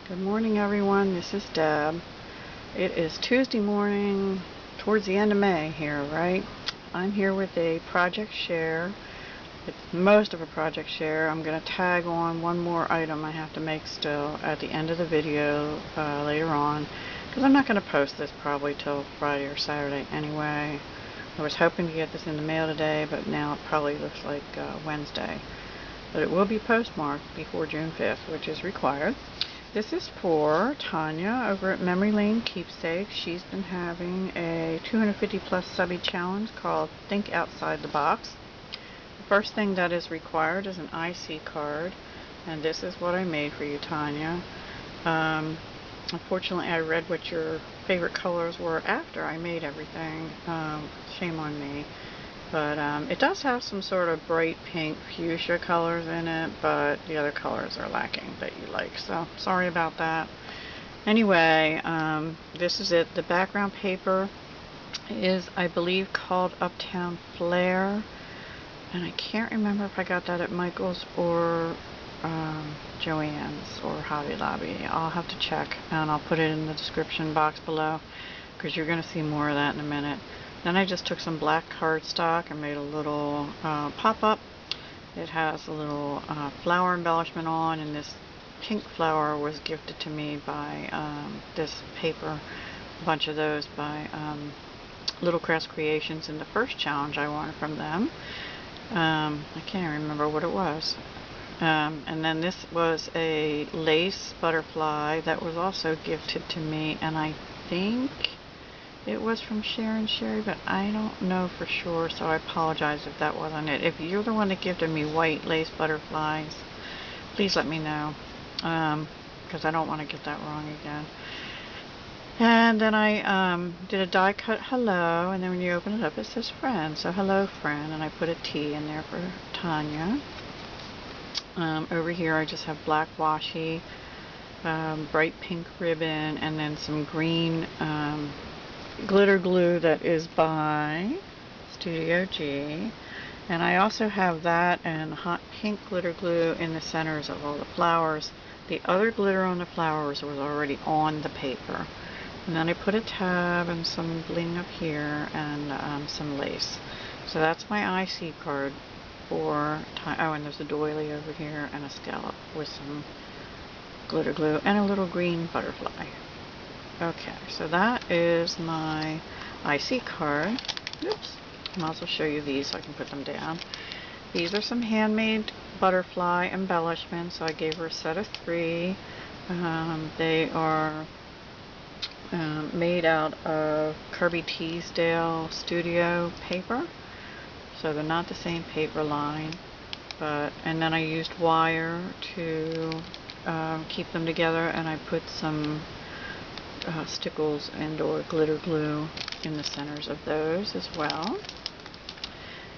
Good morning, everyone. This is Deb. It is Tuesday morning, towards the end of May here, right? I'm here with a project share. It's most of a project share. I'm going to tag on one more item I have to make still at the end of the video later on, because I'm not going to post this probably till Friday or Saturday anyway. I was hoping to get this in the mail today, but now it probably looks like Wednesday. But it will be postmarked before June 5th, which is required. This is for Tonya over at Memory Lane Keepsakes. She's been having a 250 plus subby challenge called Think Outside the Box. The first thing that is required is an IC card, and this is what I made for you, Tonya. Unfortunately, I read what your favorite colors were after I made everything. Shame on me. But it does have some sort of bright pink fuchsia colors in it, but the other colors are lacking that you like, so sorry about that. Anyway, this is it. The background paper is, I believe, called Uptown Flair, and I can't remember if I got that at Michael's or Joann's or Hobby Lobby. I'll have to check, and I'll put it in the description box below, because you're going to see more of that in a minute. Then I just took some black cardstock and made a little pop-up. It has a little flower embellishment on, and this pink flower was gifted to me by this paper, a bunch of those by Little Crafts Creations in the first challenge I won from them. I can't remember what it was. And then this was a lace butterfly that was also gifted to me, and I think it was from Sharon Sherry, but I don't know for sure, so I apologize if that wasn't it. If you're the one that gifted me white lace butterflies, please let me know, because I don't want to get that wrong again. And then I did a die cut hello, and then when you open it up it says friend, so hello friend, and I put a T in there for Tonya. Over here I just have black washi, bright pink ribbon, and then some green glitter glue that is by Studio G, and I also have that and hot pink glitter glue in the centers of all the flowers. The other glitter on the flowers was already on the paper, and then I put a tab and some bling up here and some lace. So that's my IC card for oh, and there's a doily over here and a scallop with some glitter glue and a little green butterfly. Okay, so that is my IC card. Oops. I might as well show you these so I can put them down. These are some handmade butterfly embellishments. So I gave her a set of 3. They are made out of Kirby Teasdale Studio paper. So they're not the same paper line. And then I used wire to keep them together, and I put some stickles and or glitter glue in the centers of those as well.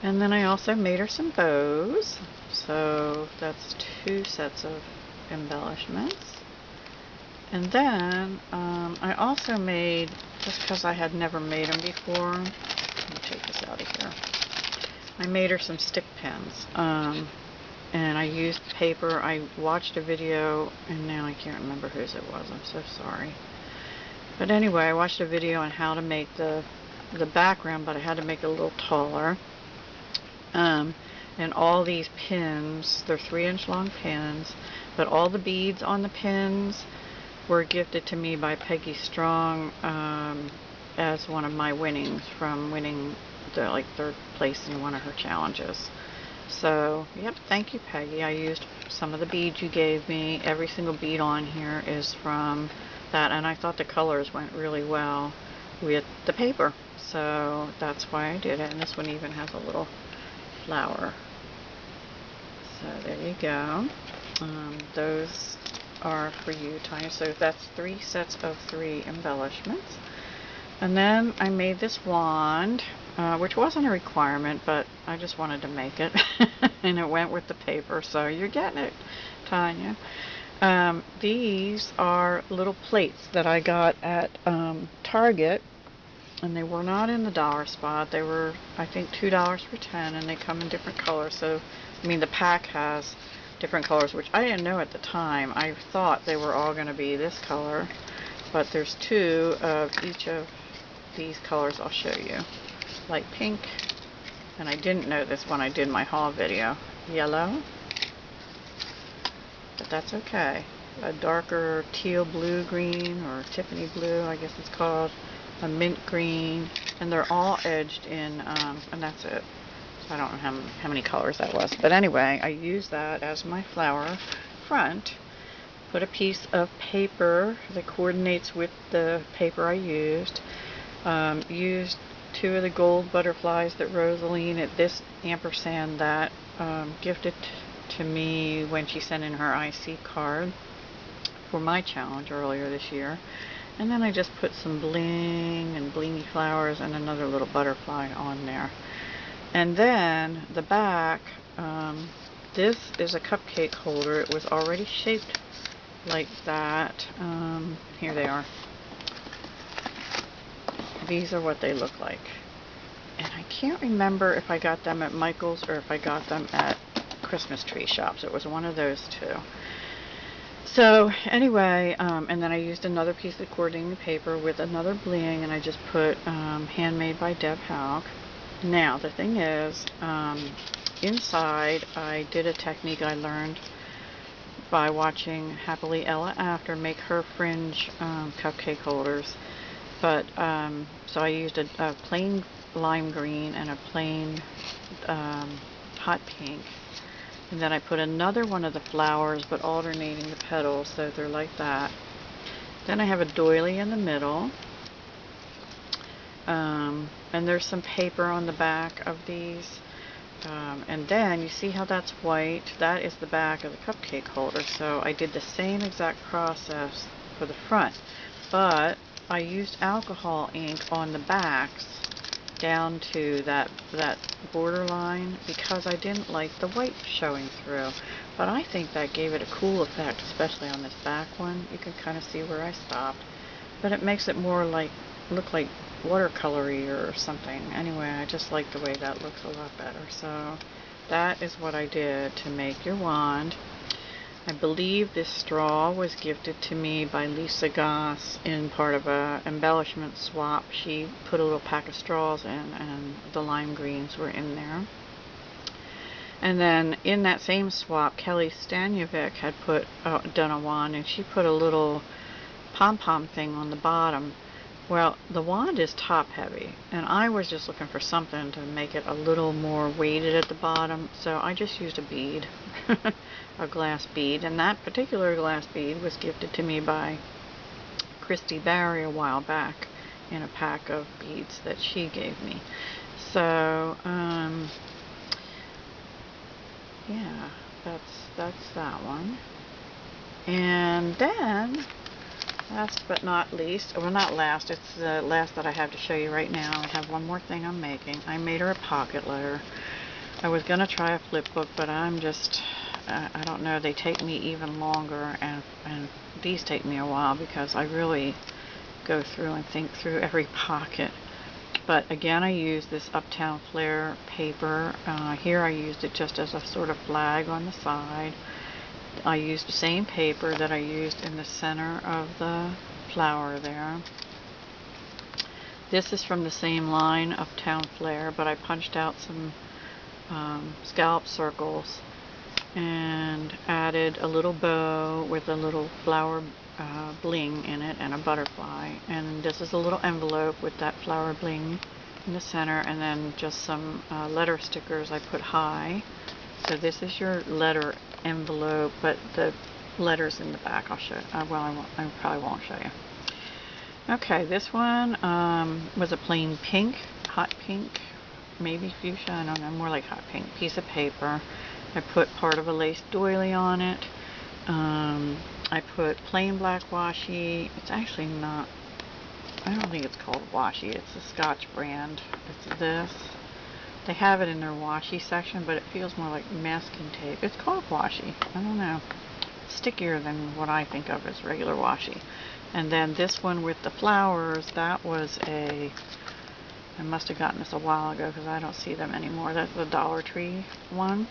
And then I also made her some bows, so that's 2 sets of embellishments. And then I also made, just because I had never made them before, let me take this out of here, I made her some stick pins, and I used paper. I watched a video, and now I can't remember whose it was, I'm so sorry. But anyway, I watched a video on how to make the background, but I had to make it a little taller. And all these pins, they're 3-inch long pins, but all the beads on the pins were gifted to me by Peggy Strong as one of my winnings from winning the 3rd place in one of her challenges. So, yep, thank you, Peggy. I used some of the beads you gave me. Every single bead on here is from that, and I thought the colors went really well with the paper, so that's why I did it. And this one even has a little flower. So there you go. Those are for you, Tonya. So that's 3 sets of 3 embellishments. And then I made this wand, which wasn't a requirement, but I just wanted to make it. And it went with the paper, so you're getting it, Tonya. These are little plates that I got at Target, and they were not in the dollar spot. They were, I think, $2 for 10, and they come in different colors. So, I mean, the pack has different colors, which I didn't know at the time. I thought they were all going to be this color, but there's 2 of each of these colors I'll show you. Light pink, and I didn't know this when I did my haul video. Yellow, but that's okay. A darker teal blue green, or Tiffany blue I guess it's called, a mint green, and they're all edged in, and that's it. I don't know how many colors that was, but anyway, I use that as my flower front. Put a piece of paper that coordinates with the paper I used. Used 2 of the gold butterflies that Rosaline at this ampersand that gifted to me when she sent in her IC card for my challenge earlier this year. And then I just put some bling and blingy flowers and another little butterfly on there. And then the back, this is a cupcake holder. It was already shaped like that. Here they are. These are what they look like. And I can't remember if I got them at Michael's or if I got them at Christmas tree shops. It was one of those 2. So anyway, and then I used another piece of coordinating paper with another bling, and I just put Handmade by Deb Haug. Now the thing is, inside I did a technique I learned by watching Happily Ella After make her fringe cupcake holders. But so I used a plain lime green and a plain hot pink. And then I put another one of the flowers, but alternating the petals, so they're like that. Then I have a doily in the middle. And there's some paper on the back of these. And then you see how that's white? That is the back of the cupcake holder. So I did the same exact process for the front. But I used alcohol ink on the backs down to that border line because I didn't like the white showing through. But I think that gave it a cool effect, especially on this back one. You can kind of see where I stopped. But it makes it more like, look like watercolory or something. Anyway, I just like the way that looks a lot better. So that is what I did to make your wand. I believe this straw was gifted to me by Lisa Goss in part of a embellishment swap. She put a little pack of straws in, and the lime greens were in there. And then in that same swap, Kelly Stanjevic had done a wand, and she put a little pom-pom thing on the bottom. Well, the wand is top heavy, and I was just looking for something to make it a little more weighted at the bottom, so I just used a bead, a glass bead, and that particular glass bead was gifted to me by Christy Barry a while back in a pack of beads that she gave me. So, yeah, that's that one. And then, last but not least, well, not last, it's the last that I have to show you right now. I have one more thing I'm making. I made her a pocket letter. I was going to try a flip book, but I'm just, I don't know, they take me even longer, and these take me a while because I really go through and think through every pocket. But again, I used this Uptown Flair paper. Here I used it just as a sort of flag on the side. I used the same paper that I used in the center of the flower there. This is from the same line, Uptown Flair, but I punched out some scallop circles and added a little bow with a little flower bling in it and a butterfly. And this is a little envelope with that flower bling in the center, and then just some letter stickers I put high. So this is your letter envelope, but the letters in the back I'll show you. Well, I probably won't show you. Okay, this one was a plain pink, hot pink, maybe fuchsia, I don't know, more like hot pink piece of paper. I put part of a lace doily on it. I put plain black washi. It's actually not, I don't think it's called washi. It's a Scotch brand. It's this. They have it in their washi section, but it feels more like masking tape. It's called washi. I don't know. It's stickier than what I think of as regular washi. And then this one with the flowers, that was I must have gotten this a while ago because I don't see them anymore. That's the Dollar Tree one.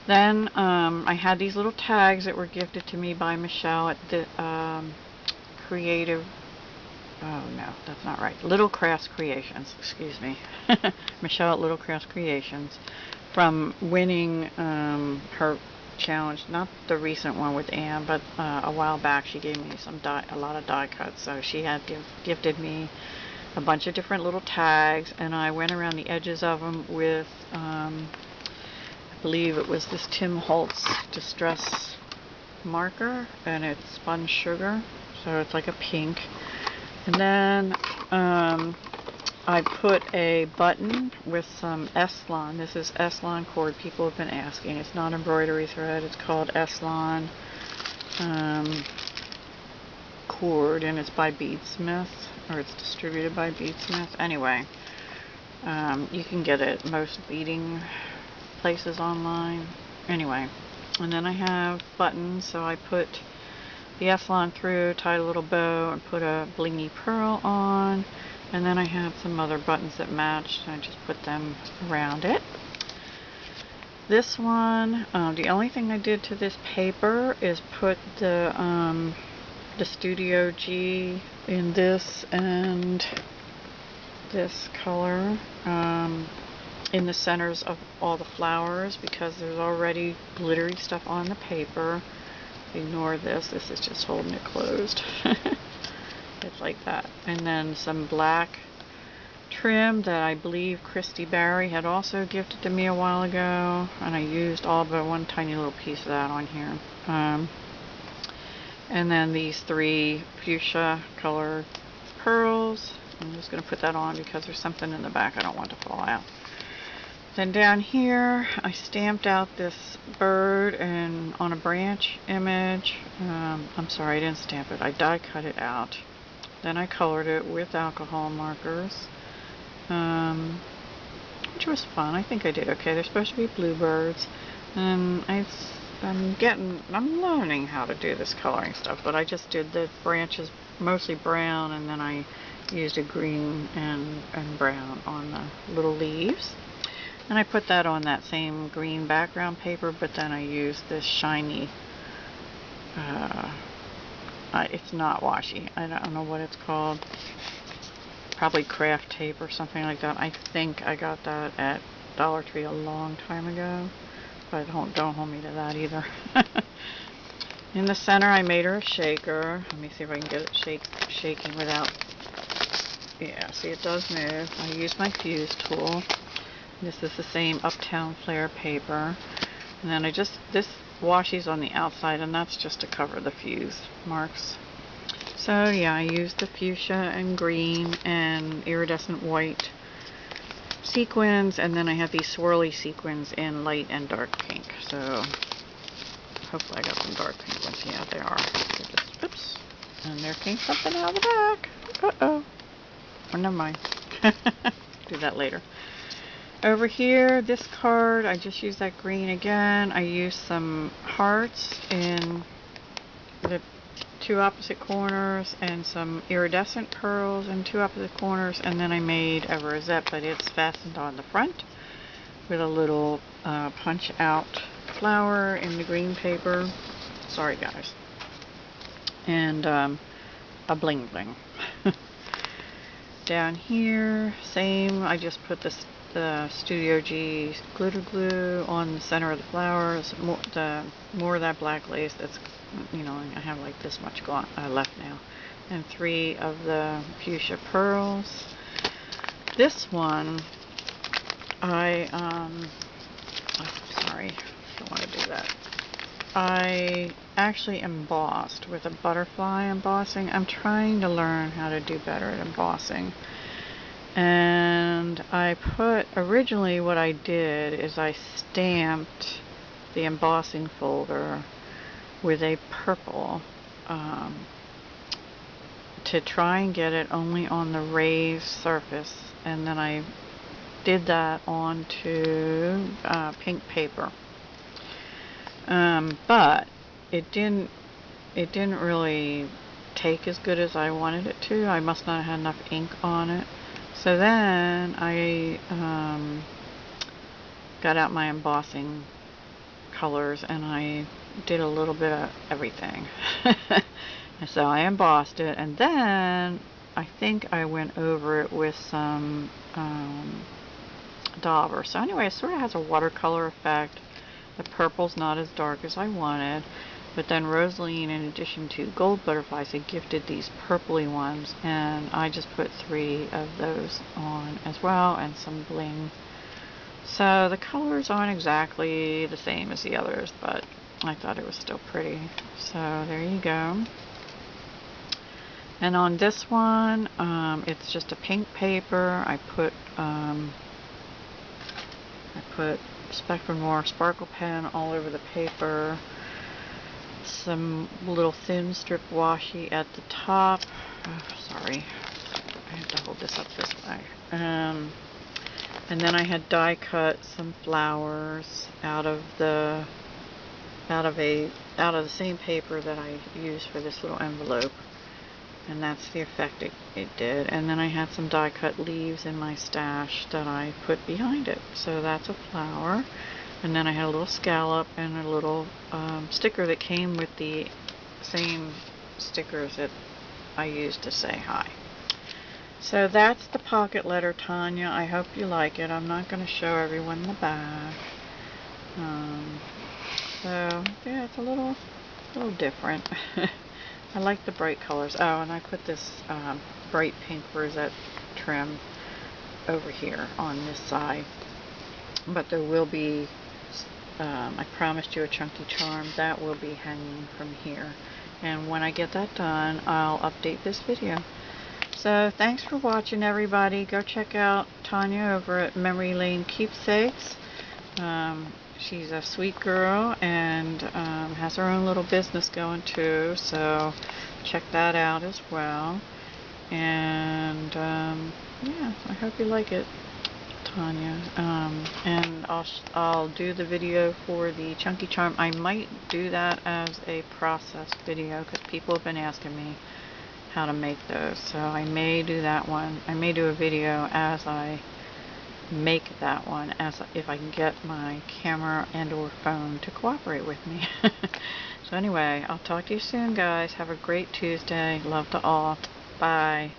Then I had these little tags that were gifted to me by Michelle at the Creative, oh no, that's not right, Little Crafts Creations, excuse me. Michelle at Little Crafts Creations, from winning her challenge, not the recent one with Anne, but a while back she gave me a lot of die cuts, so she had gifted me a bunch of different little tags, and I went around the edges of them with I believe it was this Tim Holtz Distress marker, and it's spun sugar, so it's like a pink. And then I put a button with some Eslon. This is Eslon cord. People have been asking. It's not embroidery thread. It's called Eslon cord, and it's by Beadsmith, or it's distributed by Beadsmith. Anyway, you can get it at most beading places online. Anyway, and then I have buttons, so I put the Eslon through, tied a little bow, and put a blingy pearl on. And then I have some other buttons that matched, and I just put them around it. This one, the only thing I did to this paper is put the Studio G in this and this color in the centers of all the flowers, because there's already glittery stuff on the paper. Ignore this, this is just holding it closed. It's like that. And then some black trim that I believe Christy Barry had also gifted to me a while ago, and I used all but one tiny little piece of that on here. And then these 3 fuchsia color pearls. I'm just going to put that on because there's something in the back I don't want to fall out. Then down here I stamped out this bird and on a branch image. I'm sorry, I didn't stamp it, I die cut it out. Then I colored it with alcohol markers, which was fun. I think I did okay. They're supposed to be bluebirds, and I'm learning how to do this coloring stuff, but I just did the branches mostly brown, and then I used a green and brown on the little leaves. And I put that on that same green background paper, but then I used this shiny, it's not washi, I don't know what it's called, probably craft tape or something like that. I think I got that at Dollar Tree a long time ago, but don't hold me to that either. In the center I made her a shaker. Let me see if I can get it shaking without, yeah, see, it does move. I used my fuse tool. This is the same Uptown Flare paper, and then this washi's on the outside, and that's just to cover the fuse marks. So yeah, I used the fuchsia and green and iridescent white sequins, and then I have these swirly sequins in light and dark pink. So hopefully I got some dark pink ones. Yeah, they are. Oops, and there came something out of the back. Uh-oh. Oh, never mind. Do that later. Over here, this card, I just used that green again. I used some hearts in the 2 opposite corners and some iridescent pearls in 2 opposite corners, and then I made a rosette, but it's fastened on the front with a little punch out flower in the green paper. Sorry guys. And a bling bling. Down here, same, I just put the Studio G glitter glue on the center of the flowers. More of that black lace that's, you know, I have like this much left now. And 3 of the fuchsia pearls. This one, I'm sorry, don't want to do that. I actually embossed with a butterfly embossing. I'm trying to learn how to do better at embossing. And originally what I did is I stamped the embossing folder with a purple to try and get it only on the raised surface, and then I did that onto pink paper. But it didn't really take as good as I wanted it to. I must not have had enough ink on it. So then I got out my embossing colors, and I did a little bit of everything. So I embossed it, and then I think I went over it with some dauber. So anyway, it sort of has a watercolor effect. The purple's not as dark as I wanted, but then Rosaline, in addition to gold butterflies, had gifted these purpley ones, and I just put 3 of those on as well, and some bling. So the colors aren't exactly the same as the others, but I thought it was still pretty. So there you go. And on this one, it's just a pink paper. I put Spectrum Noir sparkle pen all over the paper. Some little thin strip washi at the top. Oh, sorry, I have to hold this up this way. And then I had die cut some flowers out of the same paper that I used for this little envelope, and that's the effect it did. And then I had some die cut leaves in my stash that I put behind it, so that's a flower. And then I had a little scallop and a little sticker that came with the same stickers that I used to say hi. So that's the pocket letter Tonya. I hope you like it. I'm not going to show everyone the back. So yeah, it's a little different. I like the bright colors. Oh, and I put this bright pink rosette trim over here on this side. But there will be, I promised you a chunky charm that will be hanging from here. And when I get that done, I'll update this video. So thanks for watching, everybody. Go check out Tonya over at Memory Lane Keepsakes. She's a sweet girl and has her own little business going too, so check that out as well. And yeah, I hope you like it, Tonya. And I'll do the video for the chunky charm. I might do that as a process video because people have been asking me how to make those, so I may do that one. I may do a video as I make that one, as if I can get my camera and or phone to cooperate with me. So anyway, I'll talk to you soon, guys. Have a great Tuesday. Love to all. Bye.